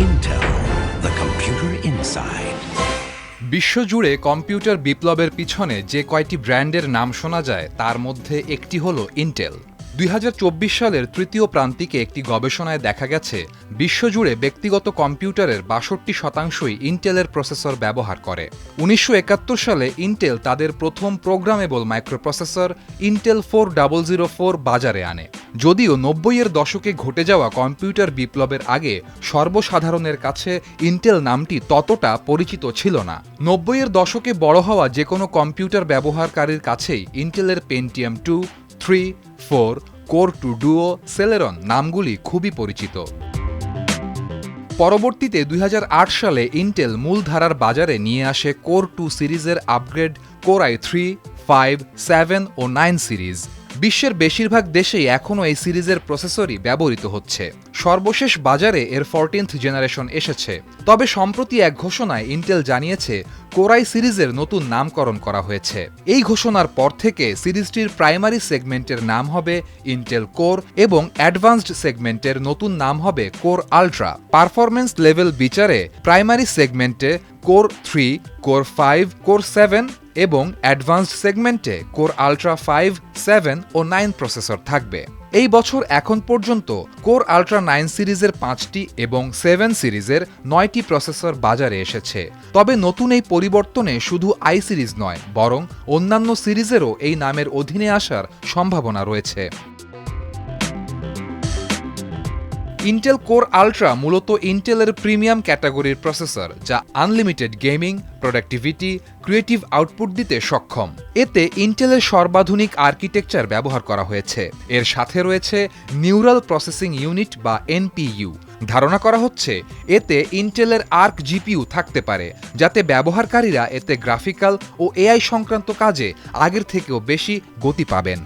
Intel, the computer inside. বিশ্বজুড়ে computer বিপ্লবের পিছনে যে কয়টি ব্র্যান্ডের নাম শোনা যায় তার মধ্যে একটি হল ইন্টেল। 2024 সালের তৃতীয় প্রান্তিকে একটি গবেষণায় দেখা গেছে বিশ্বজুড়ে ব্যক্তিগত কম্পিউটারের 62%ই ইন্টেলের প্রসেসর ব্যবহার করে। 1971 সালে ইন্টেল তাদের প্রথম প্রোগ্রামেবল মাইক্রোপ্রসেসর ইন্টেল 4004 বাজারে আনে। যদিও 90-এর দশকে ঘটে যাওয়া কম্পিউটার বিপ্লবের আগে সর্বসাধারণের কাছে ইন্টেল নামটি ততটা পরিচিত ছিল না। 90-এর দশকে বড় হওয়া যে কোনো কম্পিউটার ব্যবহারকারীর কাছেই ইন্টেলের পেন্টিয়াম 2, 3, 4, কোর 2 ডুও, সেলেরন নামগুলি খুবই পরিচিত। পরবর্তীতে 2008 সালে ইন্টেল মূলধারার বাজারে নিয়ে আসে কোর 2 সিরিজের আপগ্রেড কোর i3, 5, 7 ও 9 সিরিজ। বিশ্বের বেশিরভাগ দেশেই এখনও এই সিরিজের প্রসেসরই ব্যবহৃত হচ্ছে। সর্বশেষ বাজারে এর 14th জেনারেশন এসেছে। তবে সম্প্রতি এক ঘোষণায় ইন্টেল জানিয়েছে কোর i সিরিজের নতুন নামকরণ করা হয়েছে। এই ঘোষণার পর থেকে সিরিজটির প্রাইমারি সেগমেন্টের নাম হবে ইন্টেল কোর এবং অ্যাডভান্সড সেগমেন্টের নতুন নাম হবে কোর আল্ট্রা। পারফরম্যান্স লেভেল বিচারে প্রাইমারি সেগমেন্টে কোর 3, কোর 5, কোর 7 এবং অ্যাডভান্সড সেগমেন্টে কোর আল্ট্রা 5, 7 ও 9 প্রসেসর থাকবে। এই বছর এখন পর্যন্ত কোর আল্ট্রা 9 সিরিজের 5টি এবং 7 সিরিজের 9টি প্রসেসর বাজারে এসেছে। তবে নতুন এই পরিবর্তনে শুধু i সিরিজ নয়, বরং অন্যান্য সিরিজেরও এই নামের অধীনে আসার সম্ভাবনা রয়েছে। ইন্টেল কোর আল্ট্রা মূলত ইন্টেলের প্রিমিয়াম ক্যাটাগরির প্রসেসর, যা unlimited gaming, productivity, creative output দিতে সক্ষম। এতে ইন্টেলের সর্বাধুনিক আর্কিটেকচার ব্যবহার করা হয়েছে। এর সাথে রয়েছে নিউরাল প্রসেসিং ইউনিট বা এনপিইউ। ধারণা করা হচ্ছে এতে ইন্টেলের আর্ক জিপিইউ থাকতে পারে, যাতে ব্যবহারকারীরা এতে গ্রাফিক্যাল ও এআই সংক্রান্ত কাজে আগের থেকেও বেশি গতি পাবেন।